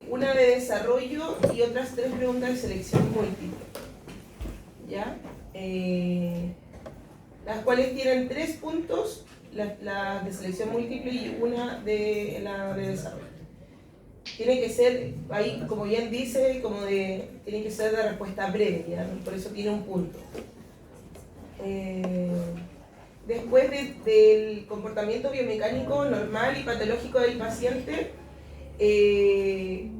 una de desarrollo y otras 3 preguntas de selección múltiple. ¿Ya? Las cuales tienen 3 puntos, la de selección múltiple y una de la de desarrollo. Tiene que ser, ahí como bien dice, tiene que ser de respuesta breve, ¿ya? Por eso tiene un punto. Después del comportamiento biomecánico normal y patológico del paciente, que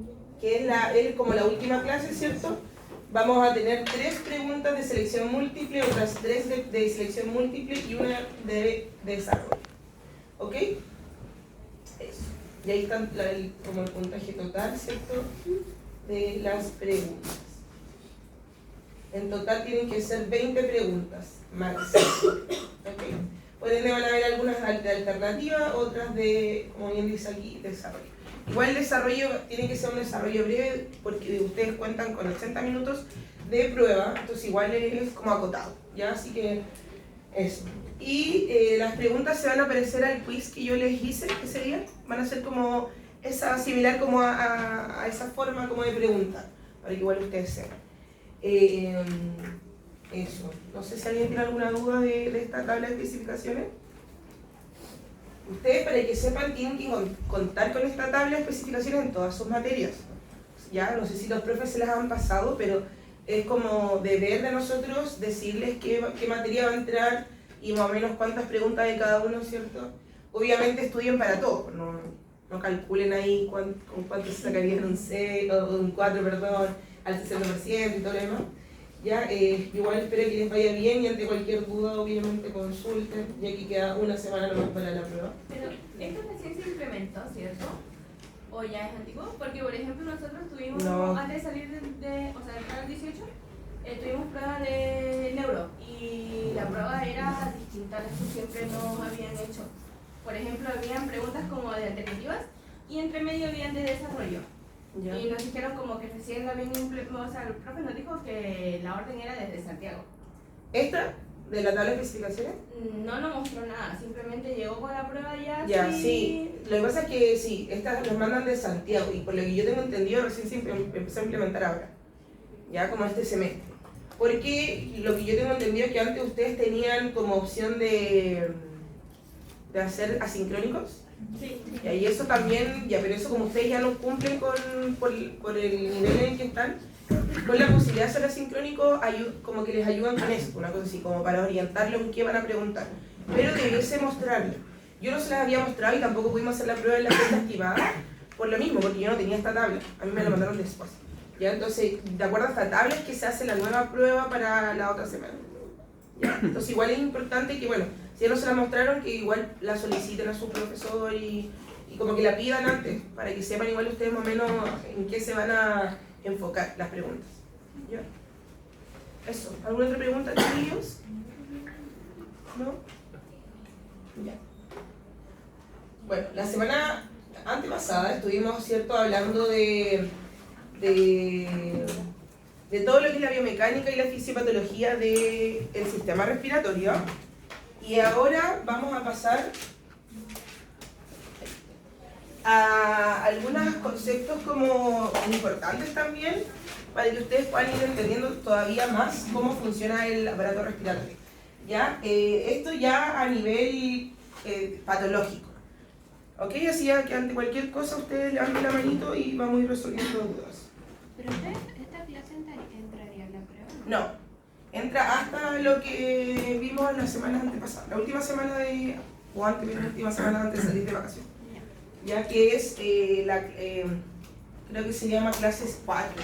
es como la última clase, ¿cierto? Vamos a tener 3 preguntas de selección múltiple, otras 3 de selección múltiple y una de desarrollo. ¿Ok? Eso. Y ahí está como el puntaje total, ¿cierto? De las preguntas. En total tienen que ser 20 preguntas, máximo. ¿Ok? Por ende van a haber algunas de alternativa, otras de, como bien dice aquí, desarrollo. Igual el desarrollo tiene que ser un desarrollo breve porque ustedes cuentan con 80 minutos de prueba, entonces igual es como acotado, ¿ya? Así que eso. Y las preguntas se van a parecer al quiz que yo les hice ese día, van a ser como similar como a esa forma como de pregunta, para que igual ustedes sepan. Eso. No sé si alguien tiene alguna duda de esta tabla de especificaciones. Ustedes, para que sepan, tienen que contar con esta tabla de especificaciones en todas sus materias. Ya, no sé si los profes se las han pasado, pero es como deber de nosotros decirles qué materia va a entrar y más o menos cuántas preguntas de cada uno, ¿cierto? Obviamente estudien para todo, no calculen ahí con cuánto se sacarían un 6, o un 4, perdón, al 60% y todo lo demás. Ya, igual espero que les vaya bien y ante cualquier duda obviamente consulten, ya que queda una semana nomás para la prueba. Pero esto recién se implementó, ¿cierto? ¿O ya es antiguo? Porque por ejemplo nosotros tuvimos, antes de salir o sea, entrar al 18, tuvimos prueba de neuro y la prueba era distinta a las que siempre nos habían hecho. Por ejemplo, habían preguntas como de alternativas y entre medio habían de desarrollo. Ya. Y nos dijeron como que recién habían implementado, o sea, el profe nos dijo que la orden era desde Santiago. ¿Esta? ¿De la tabla de especificaciones? No nos mostró nada, simplemente llegó con la prueba ya. Ya, sí. Lo que pasa es que sí, estas nos mandan de Santiago y por lo que yo tengo entendido recién se empezó a implementar ahora, ya como este semestre. Porque lo que yo tengo entendido es que antes ustedes tenían como opción de hacer asincrónicos. Sí. Y eso también, ya, pero eso como ustedes ya no cumplen por el nivel en el que están, con la posibilidad de hacer asincrónico, como que les ayudan con eso, una cosa así, como para orientarlos en qué van a preguntar. Pero debiese mostrarlo. Yo no se las había mostrado y tampoco pudimos hacer la prueba en la fecha estimada, por lo mismo, porque yo no tenía esta tabla, a mí me la mandaron después. ¿Ya? Entonces, de acuerdo a esta tabla es que se hace la nueva prueba para la otra semana. ¿Ya? Entonces igual es importante que, bueno, si ya no se la mostraron, que igual la soliciten a su profesor y como que la pidan antes, para que sepan igual ustedes más o menos en qué se van a enfocar las preguntas. ¿Ya? Eso. ¿Alguna otra pregunta, chiquillos? ¿No? Ya. Bueno, la semana antepasada estuvimos, ¿cierto?, hablando de todo lo que es la biomecánica y la fisiopatología del sistema respiratorio. Y ahora vamos a pasar a algunos conceptos como importantes también para que ustedes puedan ir entendiendo todavía más cómo funciona el aparato respiratorio. ¿Ya? Esto ya a nivel patológico. ¿Ok? Así que ante cualquier cosa ustedes levanten la manito y vamos a ir resolviendo dudas. ¿Pero esta clase entraría en la prueba? No. Entra hasta lo que vimos la semana antepasada, la última semana o antes de la última semana antes de salir de vacaciones. Ya que es creo que se llama clases 4,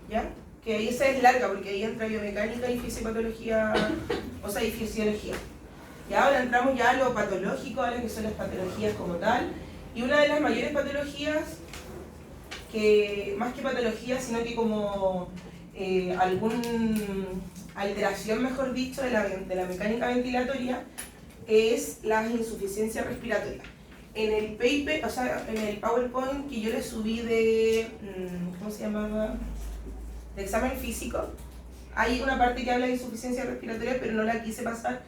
¿ya? Que ahí esa es larga porque ahí entra biomecánica y fisiopatología, o sea, y fisiología. Y ahora entramos ya a lo patológico, a lo que son las patologías como tal, y una de las mayores patologías, que más que patología, sino que como alguna alteración, mejor dicho, de la mecánica ventilatoria, es la insuficiencia respiratoria. En el paper, o sea, en el PowerPoint que yo le subí de, ¿cómo se llamaba?, de examen físico, hay una parte que habla de insuficiencia respiratoria, pero no la quise pasar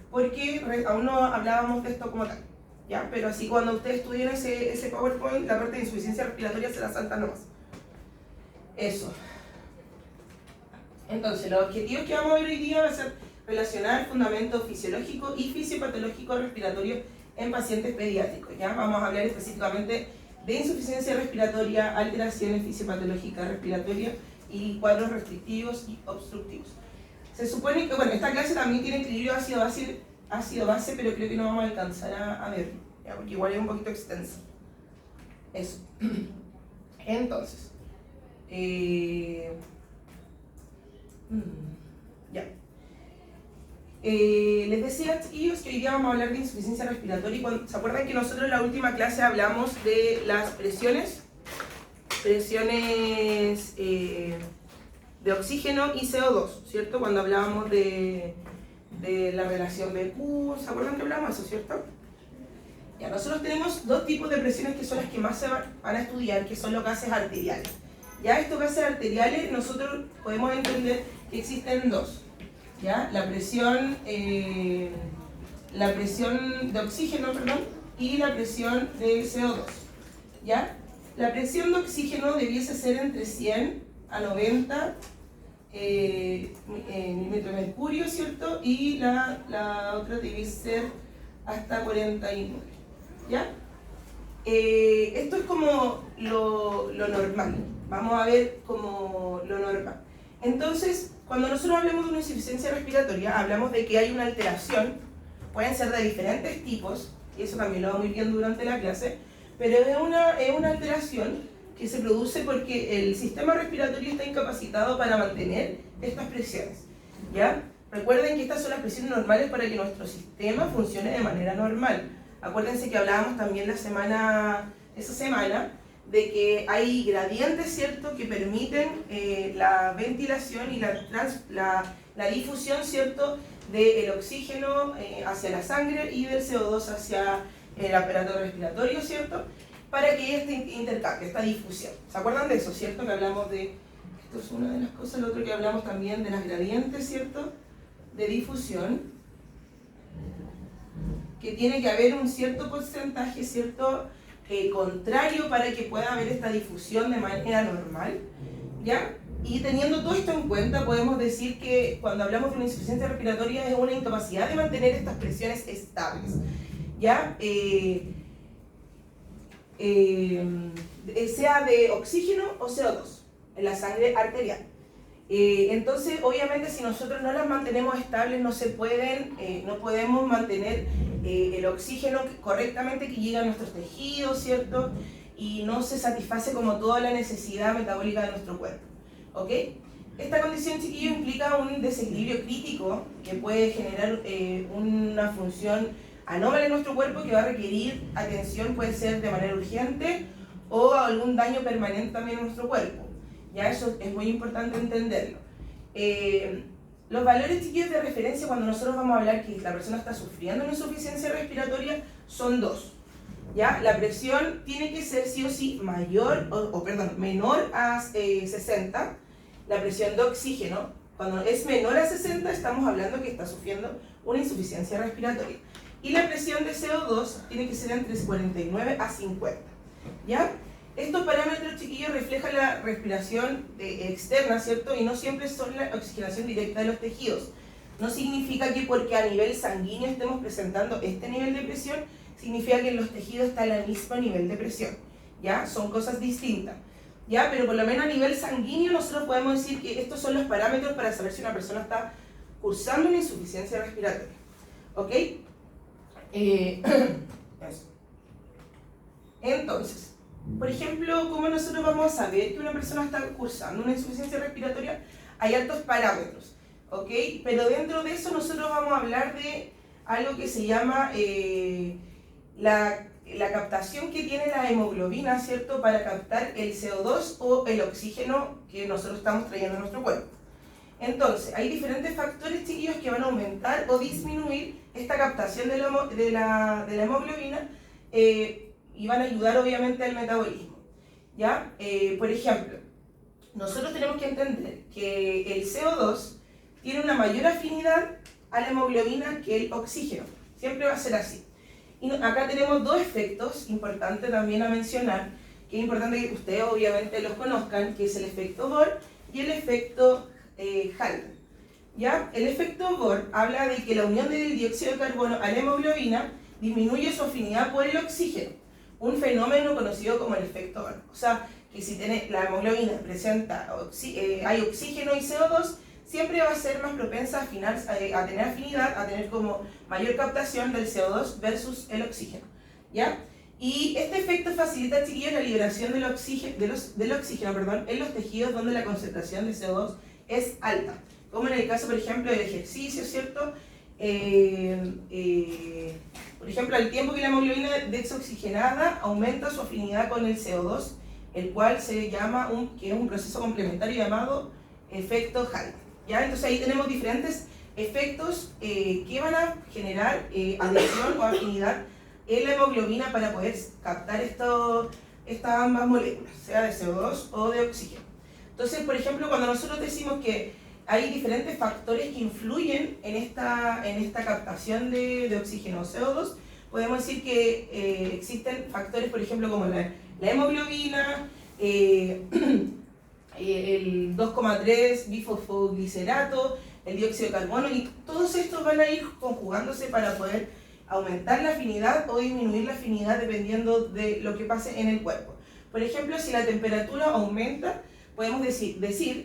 porque aún no hablábamos de esto como tal. ¿ya? Pero así cuando ustedes estudien ese PowerPoint, la parte de insuficiencia respiratoria se la saltan nomás. Eso. Entonces, los objetivos que vamos a ver hoy día va a ser relacionar fundamentos fisiológicos y fisiopatológicos respiratorios en pacientes pediátricos, ¿ya? Vamos a hablar específicamente de insuficiencia respiratoria, alteraciones fisiopatológicas respiratorias y cuadros restrictivos y obstructivos. Se supone que, bueno, esta clase también tiene equilibrio ácido-base, pero creo que no vamos a alcanzar a verlo, ¿ya? Porque igual es un poquito extenso. Eso. Entonces, ya. Les decía, chiquillos, que hoy día vamos a hablar de insuficiencia respiratoria. ¿Se acuerdan que nosotros en la última clase hablamos de las presiones de oxígeno y CO2, ¿cierto? Cuando hablábamos de la relación BQ, ¿se acuerdan que hablamos de eso, cierto? Ya, nosotros tenemos dos tipos de presiones que son las que más se van a estudiar, que son los gases arteriales. Ya, estos gases arteriales nosotros podemos entender que existen dos. ¿Ya? La presión de oxígeno, perdón, y la presión de CO2. ¿Ya? La presión de oxígeno debiese ser entre 100 a 90 milímetros de mercurio, ¿cierto? Y la otra debiese ser hasta 49. ¿Ya? Esto es como lo normal. Vamos a ver como lo normal. Entonces, cuando nosotros hablamos de una insuficiencia respiratoria, hablamos de que hay una alteración, pueden ser de diferentes tipos, y eso también lo vamos a ir viendo durante la clase, pero es una alteración que se produce porque el sistema respiratorio está incapacitado para mantener estas presiones, ¿ya? Recuerden que estas son las presiones normales para que nuestro sistema funcione de manera normal. Acuérdense que hablábamos también esa semana, de que hay gradientes, ¿cierto?, que permiten la ventilación y la difusión, ¿cierto?, del oxígeno hacia la sangre y del CO2 hacia el aparato respiratorio, ¿cierto?, para que este intercambio, esta difusión. ¿Se acuerdan de eso, cierto? Que hablamos de, esto es una de las cosas, lo otro que hablamos también de las gradientes, ¿cierto?, de difusión, que tiene que haber un cierto porcentaje, ¿cierto?, contrario para que pueda haber esta difusión de manera normal, ¿ya? Y teniendo todo esto en cuenta, podemos decir que cuando hablamos de una insuficiencia respiratoria es una incapacidad de mantener estas presiones estables, ¿ya? Sea de oxígeno o CO2 en la sangre arterial. Entonces, obviamente, si nosotros no las mantenemos estables, no podemos mantener el oxígeno correctamente que llega a nuestros tejidos, ¿cierto? Y no se satisface como toda la necesidad metabólica de nuestro cuerpo, ¿ok? Esta condición, chiquillo, implica un desequilibrio crítico que puede generar una función anómala en nuestro cuerpo que va a requerir atención, puede ser de manera urgente o algún daño permanente también en nuestro cuerpo. Ya, eso es muy importante entenderlo. Los valores, chiquillos, de referencia cuando nosotros vamos a hablar que la persona está sufriendo una insuficiencia respiratoria son dos. ¿Ya? La presión tiene que ser sí o sí menor a 60. La presión de oxígeno, cuando es menor a 60, estamos hablando que está sufriendo una insuficiencia respiratoria. Y la presión de CO2 tiene que ser entre 49 a 50. ¿Ya? Estos parámetros, chiquillos, reflejan la respiración externa, ¿cierto? Y no siempre son la oxigenación directa de los tejidos. No significa que porque a nivel sanguíneo estemos presentando este nivel de presión, significa que en los tejidos está el mismo nivel de presión. ¿Ya? Son cosas distintas. ¿Ya? Pero por lo menos a nivel sanguíneo nosotros podemos decir que estos son los parámetros para saber si una persona está cursando una insuficiencia respiratoria. ¿Ok? Eso. Entonces, por ejemplo, ¿cómo nosotros vamos a saber que una persona está cursando una insuficiencia respiratoria? Hay altos parámetros, ¿ok? Pero dentro de eso nosotros vamos a hablar de algo que se llama la captación que tiene la hemoglobina, ¿cierto? Para captar el CO2 o el oxígeno que nosotros estamos trayendo a nuestro cuerpo. Entonces, hay diferentes factores, chiquillos, que van a aumentar o disminuir esta captación de la hemoglobina y van a ayudar obviamente al metabolismo, ¿ya? Por ejemplo, nosotros tenemos que entender que el CO2 tiene una mayor afinidad a la hemoglobina que el oxígeno, siempre va a ser así. Y acá tenemos dos efectos importantes también a mencionar, que es importante que ustedes obviamente los conozcan, que es el efecto Bohr y el efecto Hall. ¿Ya? El efecto Bohr habla de que la unión del dióxido de carbono a la hemoglobina disminuye su afinidad por el oxígeno, un fenómeno conocido como el efecto Bohr. O sea, que si la hemoglobina presenta, hay oxígeno y CO2, siempre va a ser más propensa a tener afinidad, a tener como mayor captación del CO2 versus el oxígeno. ¿Ya? Y este efecto facilita, chiquillos, la liberación del oxígeno, en los tejidos donde la concentración de CO2 es alta. Como en el caso, por ejemplo, del ejercicio, ¿cierto? Por ejemplo, al tiempo que la hemoglobina desoxigenada aumenta su afinidad con el CO2, el cual se llama que es un proceso complementario llamado efecto Hall. ¿Ya? Entonces ahí tenemos diferentes efectos que van a generar adhesión o afinidad en la hemoglobina para poder captar estas ambas moléculas, sea de CO2 o de oxígeno. Entonces, por ejemplo, cuando nosotros decimos que hay diferentes factores que influyen en esta captación de oxígeno o CO2, podemos decir que existen factores, por ejemplo, como la hemoglobina, el 2,3 bifosfoglicerato, el dióxido de carbono, y todos estos van a ir conjugándose para poder aumentar la afinidad o disminuir la afinidad dependiendo de lo que pase en el cuerpo. Por ejemplo, si la temperatura aumenta, podemos decir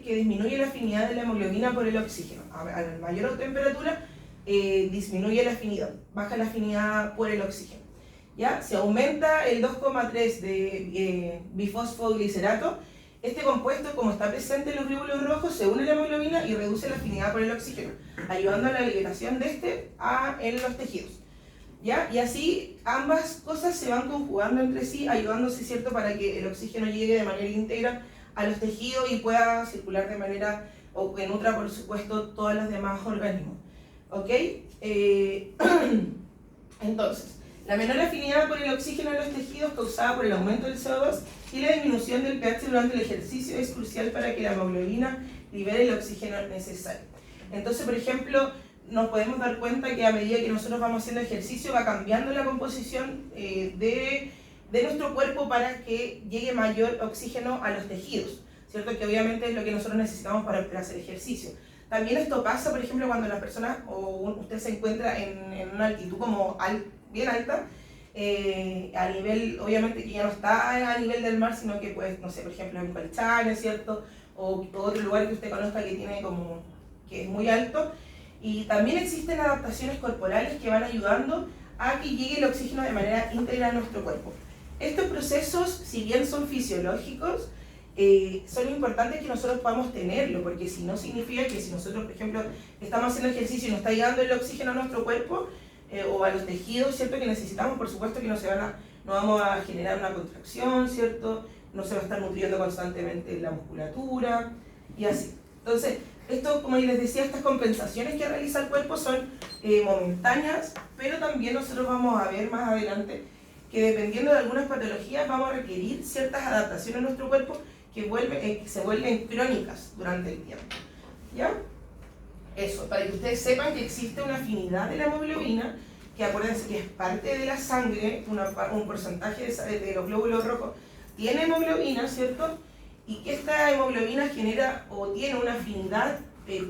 que disminuye la afinidad de la hemoglobina por el oxígeno. A mayor temperatura, disminuye la afinidad, baja la afinidad por el oxígeno. ¿Ya? Si aumenta el 2,3 de bifosfoglicerato, este compuesto, como está presente en los glóbulos rojos, se une a la hemoglobina y reduce la afinidad por el oxígeno, ayudando a la liberación de en los tejidos. ¿Ya? Y así ambas cosas se van conjugando entre sí, ayudándose, ¿cierto?, para que el oxígeno llegue de manera íntegra a los tejidos y pueda circular de manera, o en otra, por supuesto, todos los demás organismos. ¿Ok? Entonces, la menor afinidad por el oxígeno en los tejidos causada por el aumento del CO2 y la disminución del pH durante el ejercicio es crucial para que la hemoglobina libere el oxígeno necesario. Entonces, por ejemplo, nos podemos dar cuenta que a medida que nosotros vamos haciendo ejercicio va cambiando la composición de nuestro cuerpo para que llegue mayor oxígeno a los tejidos, ¿cierto? Que obviamente es lo que nosotros necesitamos para hacer ejercicio. También esto pasa, por ejemplo, cuando las personas o usted se encuentra en una altitud como bien alta, a nivel, obviamente que ya no está a nivel del mar, sino que pues, no sé, por ejemplo en Colchane, ¿cierto? O otro lugar que usted conozca que tiene que es muy alto. Y también existen adaptaciones corporales que van ayudando a que llegue el oxígeno de manera íntegra a nuestro cuerpo. Estos procesos, si bien son fisiológicos, son importantes que nosotros podamos tenerlo, porque si no significa que si nosotros, por ejemplo, estamos haciendo ejercicio y no está llegando el oxígeno a nuestro cuerpo o a los tejidos, ¿cierto?, que necesitamos, por supuesto que no vamos a generar una contracción, ¿cierto?, no se va a estar nutriendo constantemente la musculatura y así. Entonces, esto, como les decía, estas compensaciones que realiza el cuerpo son momentáneas, pero también nosotros vamos a ver más adelante que dependiendo de algunas patologías vamos a requerir ciertas adaptaciones en nuestro cuerpo que se vuelven crónicas durante el tiempo. ¿Ya? Eso, para que ustedes sepan que existe una afinidad de la hemoglobina, que acuérdense que es parte de la sangre, un porcentaje de los glóbulos rojos tiene hemoglobina, ¿cierto? Y que esta hemoglobina genera o tiene una afinidad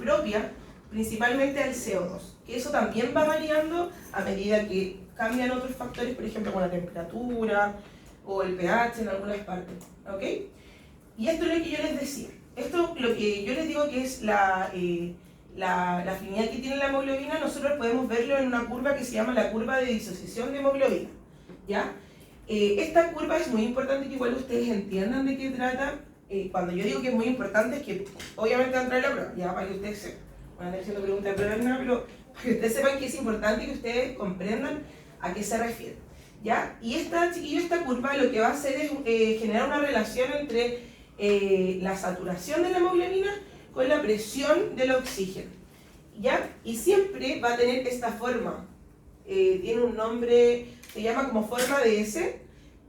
propia principalmente al CO2, que eso también va variando a medida que cambian otros factores, por ejemplo con la temperatura o el pH en algunas partes, ¿ok? Y esto es lo que yo les decía, esto lo que yo les digo que es la afinidad que tiene la hemoglobina, nosotros podemos verlo en una curva que se llama la curva de disociación de hemoglobina, ¿ya? Esta curva es muy importante que igual ustedes entiendan de qué trata. Cuando yo digo que es muy importante es que obviamente va a entrar en la prueba, ya para que ustedes sepan. Van a estar haciendo preguntas de prueba, pero para que ustedes sepan que es importante que ustedes comprendan a qué se refiere. ¿Ya? Y esta curva lo que va a hacer es generar una relación entre la saturación de la hemoglobina con la presión del oxígeno. ¿Ya? Y siempre va a tener esta forma. Tiene un nombre, se llama como forma de S,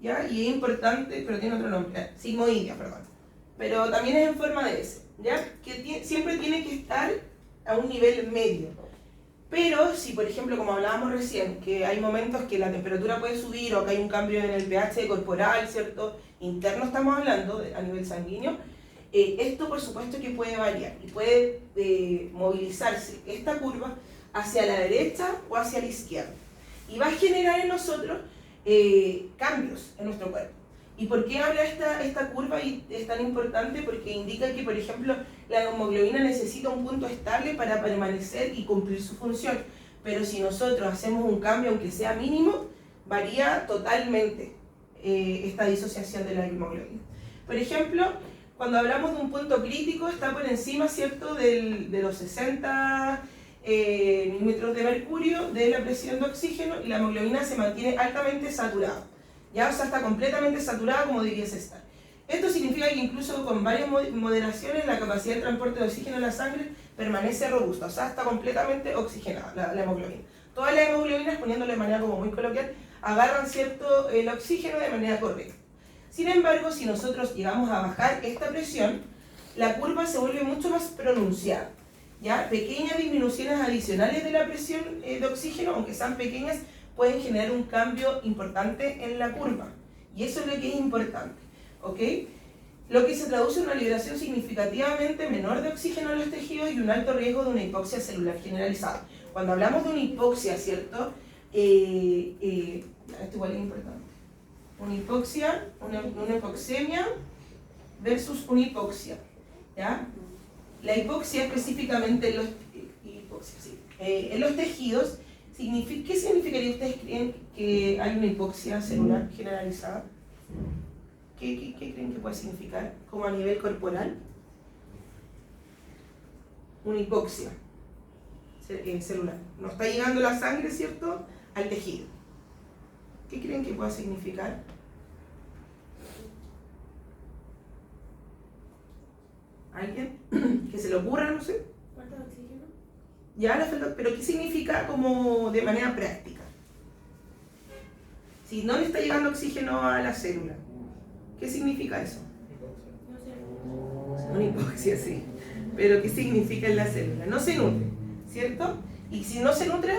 ¿ya? Y es importante, pero tiene otro nombre, sigmoidea, perdón. Pero también es en forma de S, ¿ya? Que siempre tiene que estar a un nivel medio. Pero si, por ejemplo, como hablábamos recién, que hay momentos que la temperatura puede subir o que hay un cambio en el pH corporal, ¿cierto? Interno estamos hablando, a nivel sanguíneo, esto por supuesto que puede variar y puede movilizarse esta curva hacia la derecha o hacia la izquierda. Y va a generar en nosotros cambios en nuestro cuerpo. ¿Y por qué habla esta curva y es tan importante? Porque indica que, por ejemplo, la hemoglobina necesita un punto estable para permanecer y cumplir su función. Pero si nosotros hacemos un cambio, aunque sea mínimo, varía totalmente esta disociación de la hemoglobina. Por ejemplo, cuando hablamos de un punto crítico, está por encima, ¿cierto?, de los 60 milímetros de mercurio, de la presión de oxígeno, y la hemoglobina se mantiene altamente saturada. Ya, o sea, está completamente saturada como debiese estar. Esto significa que incluso con varias moderaciones la capacidad de transporte de oxígeno en la sangre permanece robusta, o sea, está completamente oxigenada la hemoglobina. Todas las hemoglobinas, poniéndolo de manera como muy coloquial, agarran cierto el oxígeno de manera correcta. Sin embargo, si nosotros llegamos a bajar esta presión, la curva se vuelve mucho más pronunciada. ¿Ya? Pequeñas disminuciones adicionales de la presión de oxígeno, aunque sean pequeñas, pueden generar un cambio importante en la curva. Y eso es lo que es importante. ¿Ok? Lo que se traduce en una liberación significativamente menor de oxígeno en los tejidos y un alto riesgo de una hipoxia celular generalizada. Cuando hablamos de una hipoxia, ¿cierto? Esto igual es importante. Una hipoxia, una hipoxemia versus una hipoxia. ¿Ya? La hipoxia específicamente en los tejidos, ¿qué significaría? ¿Ustedes creen que hay una hipoxia celular generalizada? ¿Qué creen que puede significar como a nivel corporal? Una hipoxia celular. No está llegando la sangre, ¿cierto?, al tejido. ¿Qué creen que pueda significar? ¿Alguien? ¿Que se le ocurra? No sé. ¿Falta de oxígeno? Ya, pero ¿qué significa como de manera práctica? Si no le está llegando oxígeno a la célula, ¿qué significa eso? No sé. Una hipoxia, sí. Pero ¿qué significa en la célula? No se nutre, ¿cierto? Y si no se nutre,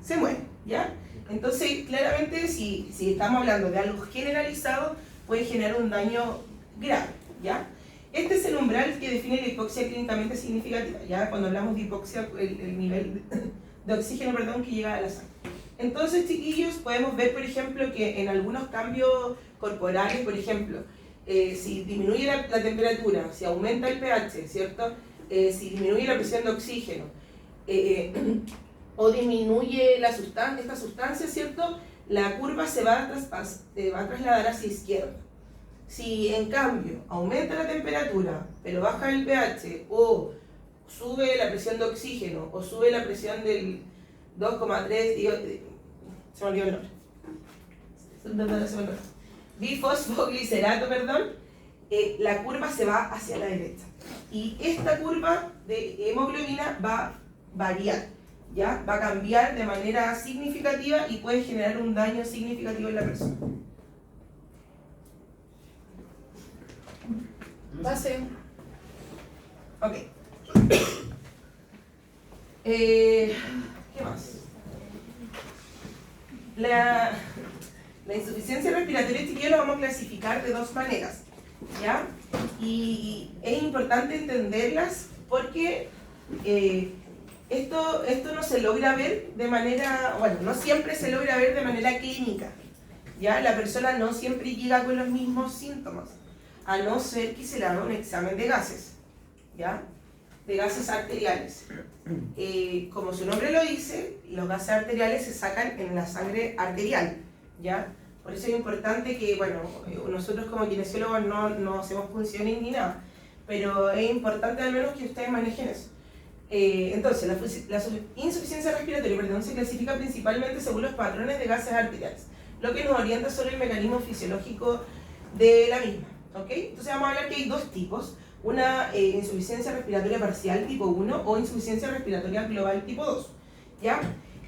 se muere, ¿ya? Entonces, claramente, si estamos hablando de algo generalizado, puede generar un daño grave, ¿ya? Este es el umbral que define la hipoxia clínicamente significativa, ¿ya? Cuando hablamos de hipoxia, el nivel de oxígeno, que llega a la sangre. Entonces, chiquillos, podemos ver, por ejemplo, que en algunos cambios corporales, por ejemplo, si disminuye la temperatura, si aumenta el pH, ¿cierto? Si disminuye la presión de oxígeno, o disminuye esta sustancia, ¿cierto? La curva se va a trasladar hacia izquierda. Si en cambio aumenta la temperatura, pero baja el pH, o sube la presión de oxígeno, o sube la presión del 2,3, se me olvidó el nombre, bifosfoglicerato, la curva se va hacia la derecha. Y esta curva de hemoglobina va a variar, ¿ya? Va a cambiar de manera significativa y puede generar un daño significativo en la persona. Base. Ok. ¿Qué más? La insuficiencia respiratoria, chiquillos, la vamos a clasificar de dos maneras, ¿ya? Y es importante entenderlas porque esto no se logra ver de manera, no siempre se logra ver de manera clínica, ¿ya? La persona no siempre llega con los mismos síntomas, a no ser que se le haga un examen de gases, ¿ya? De gases arteriales. Como su nombre lo dice, los gases arteriales se sacan en la sangre arterial, ¿ya? Por eso es importante que, nosotros como kinesiólogos no hacemos funciones ni nada, pero es importante al menos que ustedes manejen eso. Entonces, la insuficiencia respiratoria, se clasifica principalmente según los patrones de gases arteriales, lo que nos orienta sobre el mecanismo fisiológico de la misma, ¿ok? Entonces vamos a hablar que hay dos tipos, una insuficiencia respiratoria parcial tipo 1 o insuficiencia respiratoria global tipo 2, ¿ya?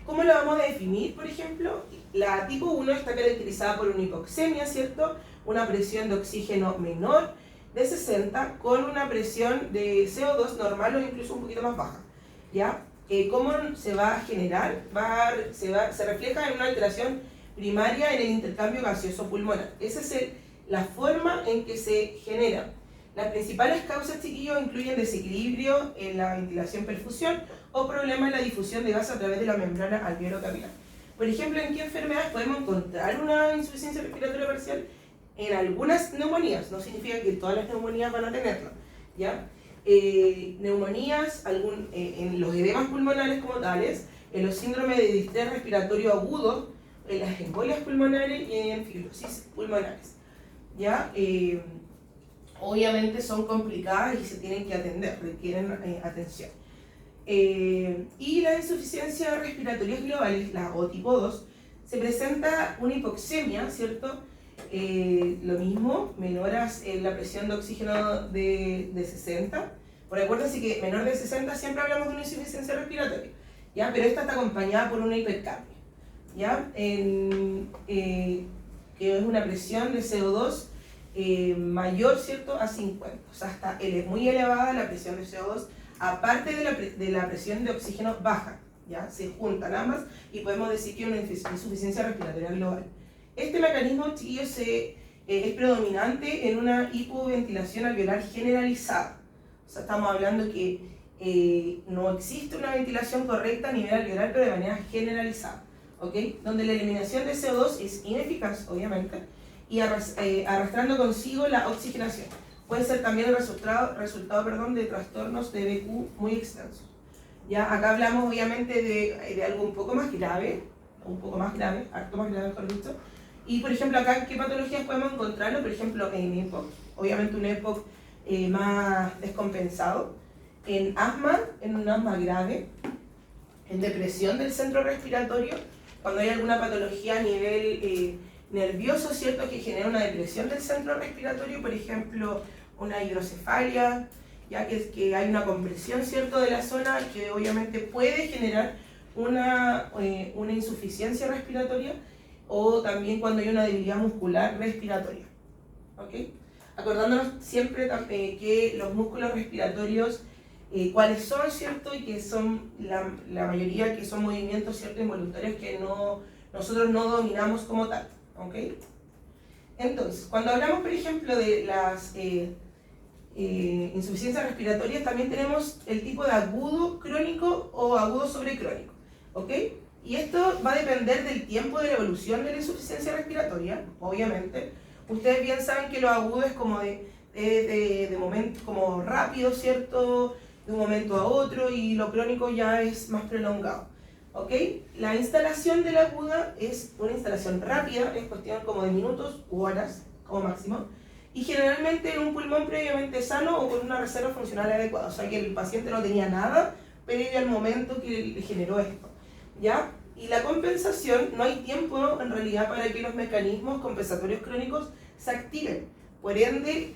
¿Cómo lo vamos a definir, por ejemplo? La tipo 1 está caracterizada por una hipoxemia, ¿cierto? Una presión de oxígeno menor de 60 con una presión de CO2 normal o incluso un poquito más baja, ¿ya? ¿Cómo se va a generar? Se refleja en una alteración primaria en el intercambio gaseoso pulmonar. Esa es la forma en que se genera. Las principales causas, chiquillos, incluyen desequilibrio en la ventilación-perfusión o problemas en la difusión de gas a través de la membrana alveolo-capilar. Por ejemplo, ¿en qué enfermedades podemos encontrar una insuficiencia respiratoria parcial? En algunas neumonías, no significa que todas las neumonías van a tenerlo, ¿ya? Neumonías, en los edemas pulmonares como tales, en los síndromes de distrés respiratorio agudo, en las embolias pulmonares y en fibrosis pulmonares, ¿ya? Obviamente son complicadas y se tienen que atender, requieren atención. Y la insuficiencia respiratoria global, la O tipo 2, se presenta una hipoxemia, ¿cierto? Lo mismo, menoras la presión de oxígeno de 60. Por acuérdense que menor de 60 siempre hablamos de una insuficiencia respiratoria, ¿ya? Pero esta está acompañada por una hipercapnia, ¿ya? Que es una presión de CO2 mayor, ¿cierto?, a 50. O sea, está muy elevada la presión de CO2, aparte de la presión de oxígeno baja, ¿ya? Se juntan ambas y podemos decir que es una insuficiencia respiratoria global. Este mecanismo, chiquillos, es predominante en una hipoventilación alveolar generalizada. O sea, estamos hablando que no existe una ventilación correcta a nivel alveolar, pero de manera generalizada, ¿ok? Donde la eliminación de CO2 es ineficaz, obviamente, y arrastrando consigo la oxigenación. Puede ser también el resultado de trastornos de BQ muy extensos. Ya, acá hablamos obviamente de algo un poco más grave, harto más grave, mejor dicho. Y por ejemplo, acá en qué patologías podemos encontrarlo, por ejemplo, en EPOC, obviamente un EPOC más descompensado, en un asma grave, en depresión del centro respiratorio, cuando hay alguna patología a nivel nervioso, ¿cierto?, que genera una depresión del centro respiratorio, por ejemplo, una hidrocefalia, ya que hay una compresión, ¿cierto?, de la zona que obviamente puede generar una insuficiencia respiratoria, o también cuando hay una debilidad muscular respiratoria, ¿ok? Acordándonos siempre que los músculos respiratorios, cuáles son, ¿cierto?, y que son la mayoría que son movimientos, ¿cierto?, involuntarios que nosotros no dominamos como tal, ¿ok? Entonces, cuando hablamos, por ejemplo, de las insuficiencias respiratorias, también tenemos el tipo de agudo crónico o agudo sobrecrónico, ¿ok? Y esto va a depender del tiempo de la evolución de la insuficiencia respiratoria, obviamente. Ustedes bien saben que lo agudo es como de momento, como rápido, ¿cierto?, de un momento a otro, y lo crónico ya es más prolongado, ¿ok? La instalación de la aguda es una instalación rápida, es cuestión como de minutos u horas como máximo, y generalmente en un pulmón previamente sano o con una reserva funcional adecuada, o sea que el paciente no tenía nada previo al momento que le generó esto, ¿ya? Y la compensación, no hay tiempo en realidad para que los mecanismos compensatorios crónicos se activen, por ende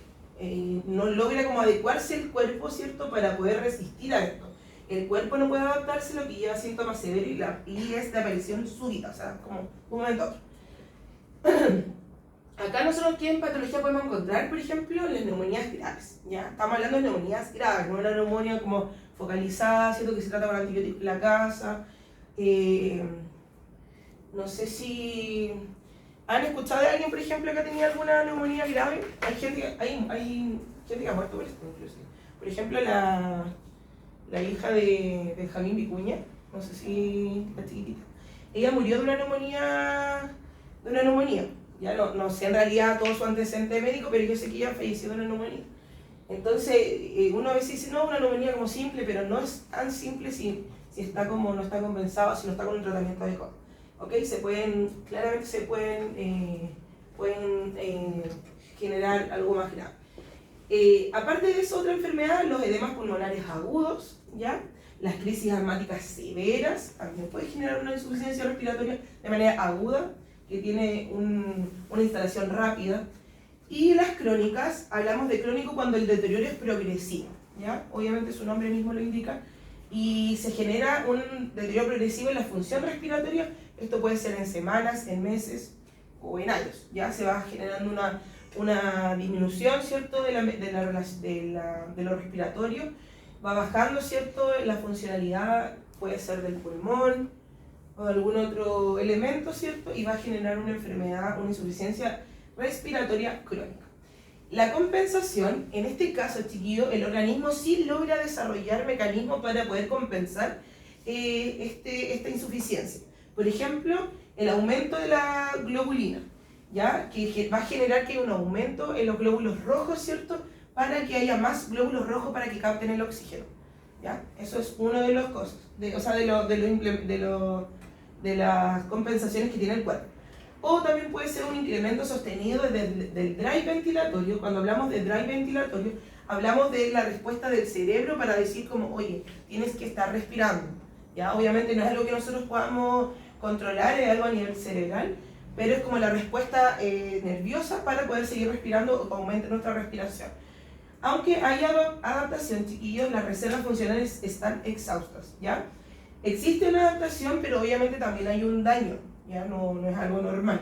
no logra como adecuarse el cuerpo, ¿cierto?, para poder resistir a esto. El cuerpo no puede adaptarse a lo que lleva síntomas severos y es de aparición súbita, o sea, como un momento a otro. Acá nosotros, ¿qué en patología podemos encontrar? Por ejemplo, las neumonías graves, ¿ya? Estamos hablando de neumonías graves, no una neumonía como focalizada, ¿cierto?, que se trata con antibióticos en la casa. No sé si han escuchado de alguien, por ejemplo, que ha tenido alguna neumonía grave. Hay gente que ha muerto por esto, inclusive. Por ejemplo, la hija de Benjamín Vicuña, no sé si la chiquitita, ella murió de una neumonía. Ya no sé en realidad todo su antecedente médico, pero yo sé que ella falleció de una neumonía. Entonces, uno a veces dice, no, una neumonía como simple, pero no es tan simple si no está compensado, si no está con un tratamiento adecuado. ¿Ok? Claramente se pueden generar algo más grave. Aparte de eso, otra enfermedad, los edemas pulmonares agudos, ¿ya? Las crisis asmáticas severas también pueden generar una insuficiencia respiratoria de manera aguda, que tiene una instalación rápida. Y las crónicas, hablamos de crónico cuando el deterioro es progresivo, ¿ya? Obviamente su nombre mismo lo indica, y se genera un deterioro progresivo en la función respiratoria. Esto puede ser en semanas, en meses o en años. Ya se va generando una disminución, ¿cierto?, de lo respiratorio, va bajando, ¿cierto?, la funcionalidad puede ser del pulmón o de algún otro elemento, ¿cierto? Y va a generar una enfermedad, una insuficiencia respiratoria crónica. La compensación, en este caso, chiquillo, el organismo sí logra desarrollar mecanismos para poder compensar esta insuficiencia. Por ejemplo, el aumento de la globulina, ¿ya? Que va a generar que haya un aumento en los glóbulos rojos, ¿cierto? Para que haya más glóbulos rojos para que capten el oxígeno, ¿ya? Eso es uno de los cosas, de las compensaciones que tiene el cuerpo. O también puede ser un incremento sostenido del drive ventilatorio. Cuando hablamos de drive ventilatorio, hablamos de la respuesta del cerebro para decir como, oye, tienes que estar respirando, ¿ya? Obviamente no es algo que nosotros podamos controlar, es algo a nivel cerebral, pero es como la respuesta nerviosa para poder seguir respirando o aumente nuestra respiración. Aunque haya adaptación, chiquillos, las reservas funcionales están exhaustas, ¿ya? Existe una adaptación, pero obviamente también hay un daño, ¿ya? No es algo normal.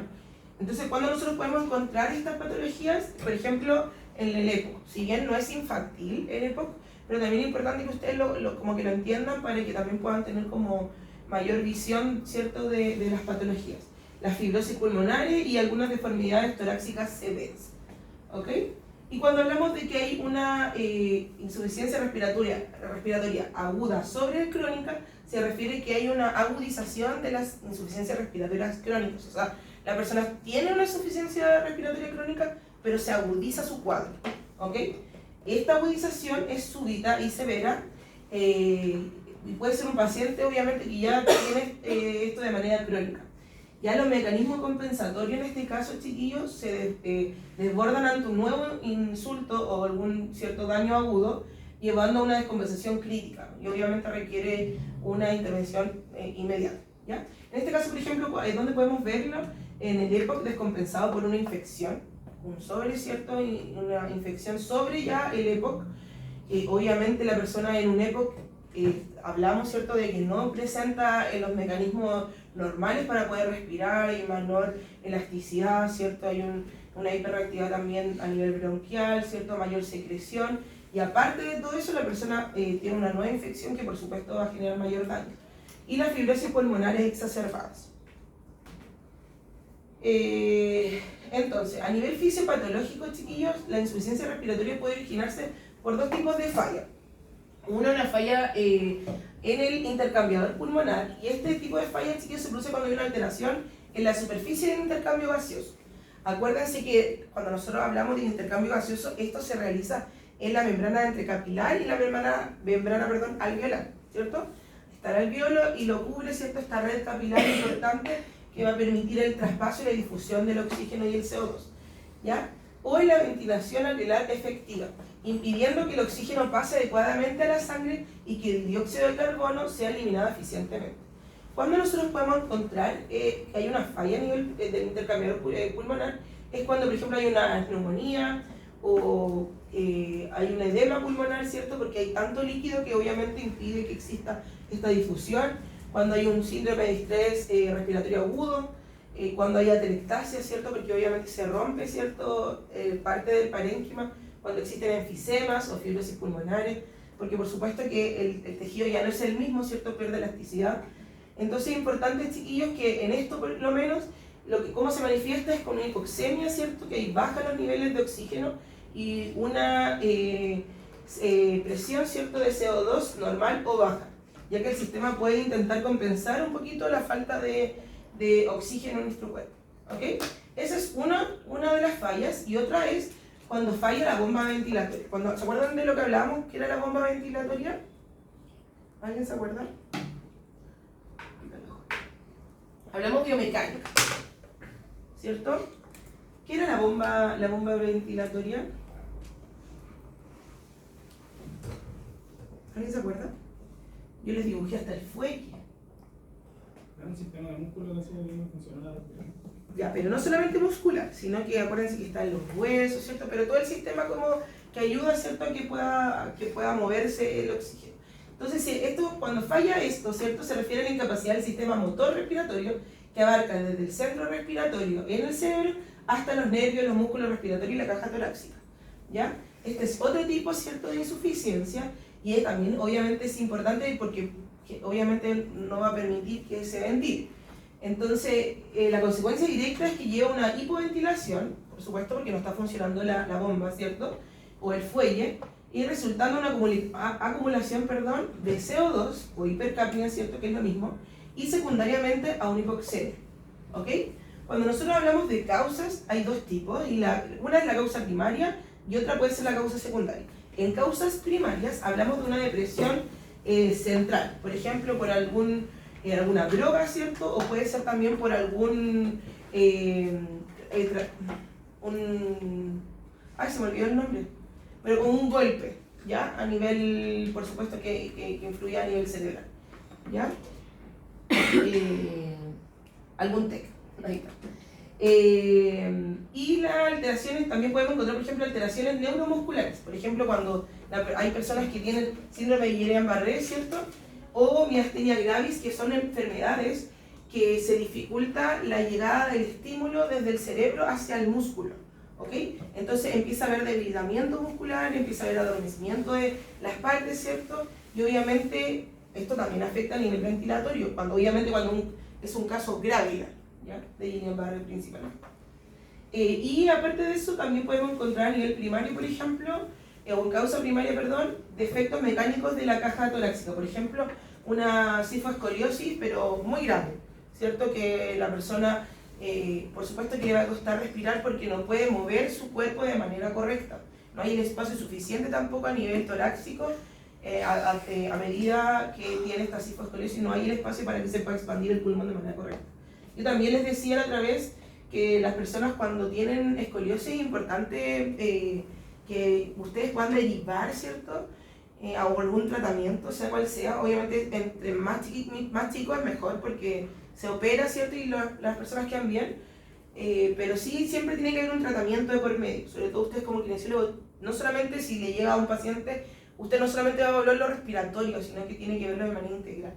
Entonces, cuando nosotros podemos encontrar estas patologías, por ejemplo, en el EPOC, si bien no es infantil el EPOC, pero también es importante que ustedes como que lo entiendan para que también puedan tener como mayor visión, ¿cierto?, de las patologías. Las fibrosis pulmonares y algunas deformidades torácicas severas, ¿ok? Y cuando hablamos de que hay una insuficiencia respiratoria aguda sobre crónica, se refiere que hay una agudización de las insuficiencias respiratorias crónicas. O sea, la persona tiene una insuficiencia respiratoria crónica, pero se agudiza su cuadro, ¿ok? Esta agudización es súbita y severa, y puede ser un paciente, obviamente, que ya tiene esto de manera crónica. Ya los mecanismos compensatorios en este caso, chiquillos, se desbordan ante un nuevo insulto o algún cierto daño agudo, llevando a una descompensación crítica, y obviamente requiere una intervención inmediata, ¿ya? En este caso, por ejemplo, ¿dónde podemos verlo? En el EPOC descompensado por una infección, un sobre, ¿cierto? Y una infección sobre ya el EPOC. Obviamente la persona en un EPOC, hablamos, ¿cierto?, de que no presenta los mecanismos normales para poder respirar, hay menor elasticidad, ¿cierto? Hay una hiperactividad también a nivel bronquial, ¿cierto?, mayor secreción, y aparte de todo eso la persona tiene una nueva infección que por supuesto va a generar mayor daño. Y las fibrosis pulmonares exacerbadas. Entonces, a nivel fisiopatológico, chiquillos, la insuficiencia respiratoria puede originarse por dos tipos de falla. Una falla en el intercambiador pulmonar, y este tipo de falla, chiquillos, se produce cuando hay una alteración en la superficie del intercambio gaseoso. Acuérdense que cuando nosotros hablamos de intercambio gaseoso, esto se realiza en la membrana entrecapilar y la membrana alveolar, ¿cierto? Está el alveolo y lo cubre, ¿cierto?, esta red capilar importante que va a permitir el traspaso y la difusión del oxígeno y el CO2, ¿ya? O en la ventilación alveolar efectiva, impidiendo que el oxígeno pase adecuadamente a la sangre y que el dióxido de carbono sea eliminado eficientemente. Cuando nosotros podemos encontrar que hay una falla a nivel del intercambiador pulmonar, es cuando, por ejemplo, hay una neumonía o hay un edema pulmonar, ¿cierto?, porque hay tanto líquido que obviamente impide que exista esta difusión. Cuando hay un síndrome de estrés respiratorio agudo, cuando hay atelectasia, ¿cierto?, porque obviamente se rompe, ¿cierto?, parte del parénquima, cuando existen enfisemas o fibrosis pulmonares, porque por supuesto que el tejido ya no es el mismo, ¿cierto?, pierde elasticidad. Entonces es importante, chiquillos, que en esto por lo menos, cómo se manifiesta es con una hipoxemia, ¿cierto?, que hay baja los niveles de oxígeno y una presión, ¿cierto?, de CO2 normal o baja, ya que el sistema puede intentar compensar un poquito la falta de oxígeno en nuestro cuerpo, ¿ok? Esa es una de las fallas, y otra es cuando falla la bomba ventilatoria. ¿Se acuerdan de lo que hablábamos, que era la bomba ventilatoria? ¿Alguien se acuerda? Hablamos biomecánica, ¿cierto? ¿Qué era la bomba ventilatoria? ¿Alguien se acuerda? Yo les dibujé hasta el fuelle. Era un sistema de músculo que hacía que funcionara. Ya, pero no solamente muscular, sino que acuérdense que están los huesos, ¿cierto? Pero todo el sistema como que ayuda, ¿cierto?, a que pueda moverse el oxígeno. Entonces, cuando falla esto, ¿cierto?, se refiere a la incapacidad del sistema motor respiratorio, que abarca desde el centro respiratorio en el cerebro hasta los nervios, los músculos respiratorios y la caja torácica, ¿ya? Este es otro tipo, ¿cierto?, de insuficiencia, y también obviamente es importante porque que obviamente no va a permitir que se ventile. Entonces, la consecuencia directa es que lleva una hipoventilación, por supuesto, porque no está funcionando la bomba, ¿cierto? O el fuelle, y resultando una acumulación, de CO2 o hipercapnia, ¿cierto? Que es lo mismo, y secundariamente a una hipoxemia, ¿ok? Cuando nosotros hablamos de causas, hay dos tipos, y una es la causa primaria y otra puede ser la causa secundaria. En causas primarias hablamos de una depresión central, por ejemplo, por alguna droga, ¿cierto? O puede ser también por algún... ay, se me olvidó el nombre. Pero con un golpe, ¿ya? A nivel, por supuesto, que influye a nivel cerebral, ¿ya? Algún TEC, ahí está. Y las alteraciones, también podemos encontrar, por ejemplo, alteraciones neuromusculares. Por ejemplo, cuando hay personas que tienen síndrome de Guillain-Barré, ¿cierto? O miastenia gravis, que son enfermedades que se dificulta la llegada del estímulo desde el cerebro hacia el músculo, ¿ok? Entonces empieza a haber debilitamiento muscular, empieza a haber adormecimiento de las partes, ¿cierto? Y obviamente esto también afecta a nivel ventilatorio, cuando es un caso grave, ¿ya? De Guillain-Barré principalmente. Y aparte de eso también podemos encontrar a nivel primario, por ejemplo, o en causa primaria, defectos mecánicos de la caja torácica. Por ejemplo, una cifoescoliosis, pero muy grave, ¿cierto? Que la persona, por supuesto que le va a costar respirar porque no puede mover su cuerpo de manera correcta. No hay el espacio suficiente tampoco a nivel torácico, a medida que tiene esta cifoescoliosis, no hay el espacio para que se pueda expandir el pulmón de manera correcta. Yo también les decía la otra vez que las personas cuando tienen escoliosis es importante que ustedes puedan derivar, ¿cierto? A algún tratamiento, sea cual sea. Obviamente, entre más chico es mejor porque se opera, ¿cierto? Y las personas quedan bien. Pero sí, siempre tiene que haber un tratamiento de por medio. Sobre todo ustedes como kinesiólogos, no solamente si le llega a un paciente, usted no solamente va a evaluar lo respiratorio, sino que tiene que verlo de manera integral,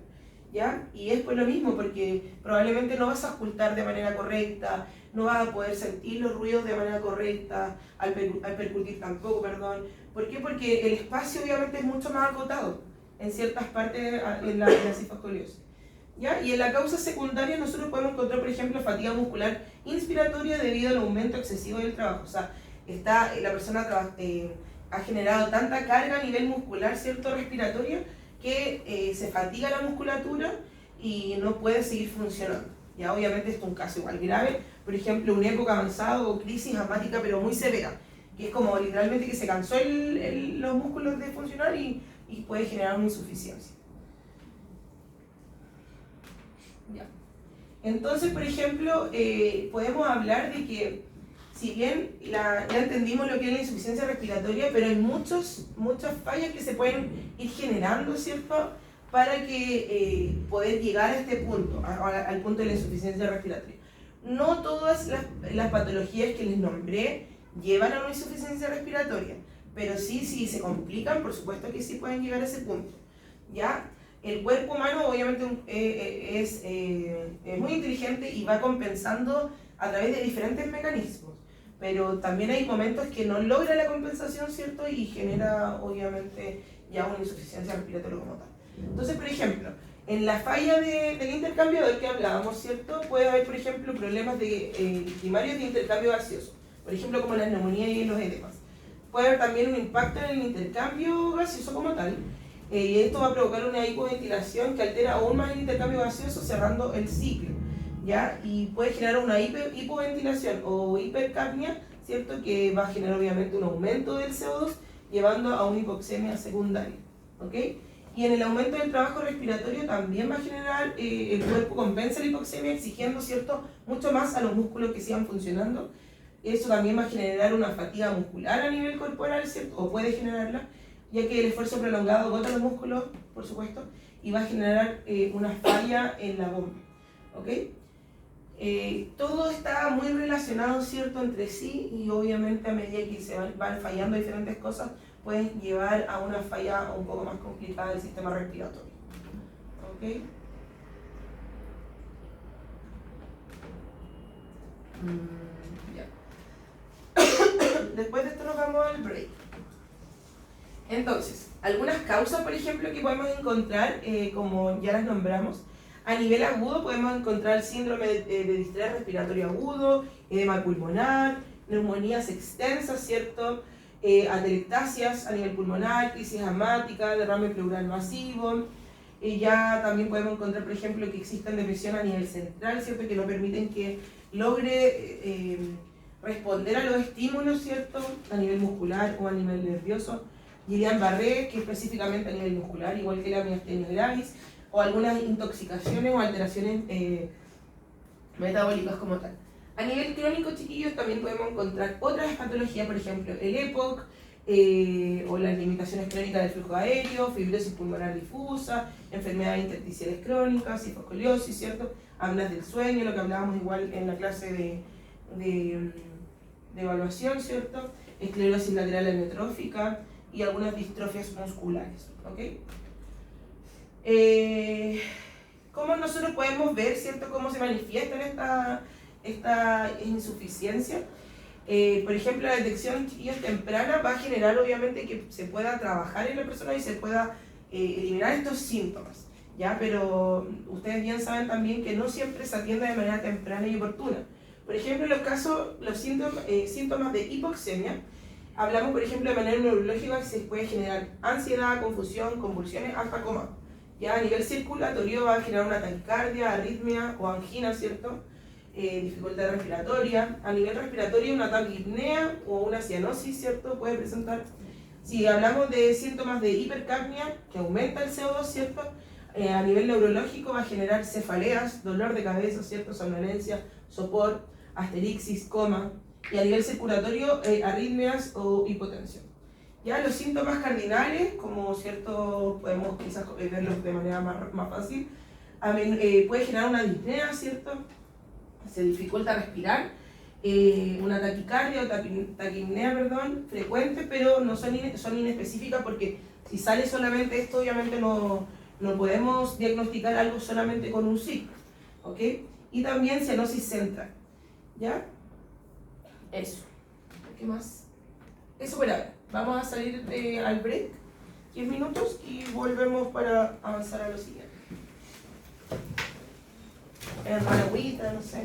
¿ya? Y es por lo mismo, porque probablemente no vas a ocultar de manera correcta, no vas a poder sentir los ruidos de manera correcta, al percutir tampoco, perdón. ¿Por qué? Porque el espacio obviamente es mucho más acotado en ciertas partes en la cifoescoliosis, ¿ya? Y en la causa secundaria nosotros podemos encontrar, por ejemplo, fatiga muscular inspiratoria debido al aumento excesivo del trabajo. O sea, la persona ha generado tanta carga a nivel muscular, ¿cierto? Respiratoria, que se fatiga la musculatura y no puede seguir funcionando. Ya obviamente esto es un caso igual grave, por ejemplo, una época avanzada o crisis asmática pero muy severa, que es como literalmente que se cansó los músculos de funcionar y puede generar una insuficiencia. Ya. Entonces, por ejemplo, podemos hablar de que si bien ya entendimos lo que es la insuficiencia respiratoria, pero hay muchas fallas que se pueden ir generando, ¿cierto? Para que poder llegar a este punto, al punto de la insuficiencia respiratoria. No todas las patologías que les nombré llevan a una insuficiencia respiratoria, pero sí, si se complican, por supuesto que sí pueden llegar a ese punto, ¿ya? El cuerpo humano obviamente es muy inteligente y va compensando a través de diferentes mecanismos, pero también hay momentos que no logra la compensación, ¿cierto? Y genera obviamente ya una insuficiencia respiratoria como tal. Entonces, por ejemplo, en la falla del intercambiador que hablábamos, ¿cierto? Puede haber, por ejemplo, problemas primarios de intercambio gaseoso, por ejemplo, como la neumonía y los edemas. Puede haber también un impacto en el intercambio gaseoso como tal, y esto va a provocar una hipoventilación que altera aún más el intercambio gaseoso, cerrando el ciclo, ¿ya? Y puede generar una hipoventilación o hipercapnia, ¿cierto? Que va a generar obviamente un aumento del CO2, llevando a una hipoxemia secundaria, ¿ok? Y en el aumento del trabajo respiratorio también va a generar, el cuerpo compensa la hipoxemia exigiendo, ¿cierto?, mucho más a los músculos que sigan funcionando. Eso también va a generar una fatiga muscular a nivel corporal, ¿cierto?, o puede generarla, ya que el esfuerzo prolongado agota los músculos, por supuesto, y va a generar una falla en la bomba, ¿ok? Todo está muy relacionado, ¿cierto?, entre sí, y obviamente a medida que se van fallando diferentes cosas, pueden llevar a una falla un poco más complicada del sistema respiratorio. ¿Ok? Ya. Después de esto nos vamos al break. Entonces, algunas causas, por ejemplo, que podemos encontrar, como ya las nombramos, a nivel agudo podemos encontrar síndrome de distrés respiratorio agudo, edema pulmonar, neumonías extensas, ¿cierto? Atelectasias a nivel pulmonar, crisis asmática, derrame pleural masivo. Ya también podemos encontrar, por ejemplo, que existen depresión a nivel central, ¿cierto? Que no permiten que logre responder a los estímulos, ¿cierto? A nivel muscular o a nivel nervioso. Guillain-Barré, que específicamente a nivel muscular, igual que la miastenia gravis, o algunas intoxicaciones o alteraciones metabólicas como tal. A nivel crónico, chiquillos, también podemos encontrar otras patologías, por ejemplo, el EPOC, o las limitaciones crónicas del flujo aéreo, fibrosis pulmonar difusa, enfermedades intersticiales crónicas, hiposcoliosis, ¿cierto? Apneas del sueño, lo que hablábamos igual en la clase de evaluación, ¿cierto? Esclerosis lateral amiotrófica y algunas distrofias musculares, ¿ok? ¿Cómo nosotros podemos ver, ¿cierto?, cómo se manifiesta esta insuficiencia? Por ejemplo, la detección temprana va a generar obviamente que se pueda trabajar en la persona y se pueda eliminar estos síntomas, ¿ya? Pero ustedes bien saben también que no siempre se atiende de manera temprana y oportuna. Por ejemplo, en los síntomas de hipoxemia, hablamos, por ejemplo, de manera neurológica que se puede generar ansiedad, confusión, convulsiones, hasta coma. Ya a nivel circulatorio va a generar una taquicardia, arritmia o angina, ¿cierto? Dificultad respiratoria. A nivel respiratorio, una taquipnea o una cianosis, ¿cierto? Puede presentar. Si hablamos de síntomas de hipercapnia, que aumenta el CO2, ¿cierto? A nivel neurológico va a generar cefaleas, dolor de cabeza, ¿cierto? Somnolencia, sopor, asterixis, coma. Y a nivel circulatorio, arritmias o hipotensión. Ya los síntomas cardinales, como cierto, podemos quizás verlos de manera más fácil, puede generar una disnea, ¿cierto? Se dificulta respirar, una taquicardia o taquipnea, perdón, frecuente, pero no son inespecíficas porque si sale solamente esto, obviamente no podemos diagnosticar algo solamente con un SIC, ¿ok? Y también cianosis central, ¿ya? Eso. ¿Qué más? Eso por ahora. Vamos a salir al break, 10 minutos, y volvemos para avanzar a lo siguiente. En agüita, no sé.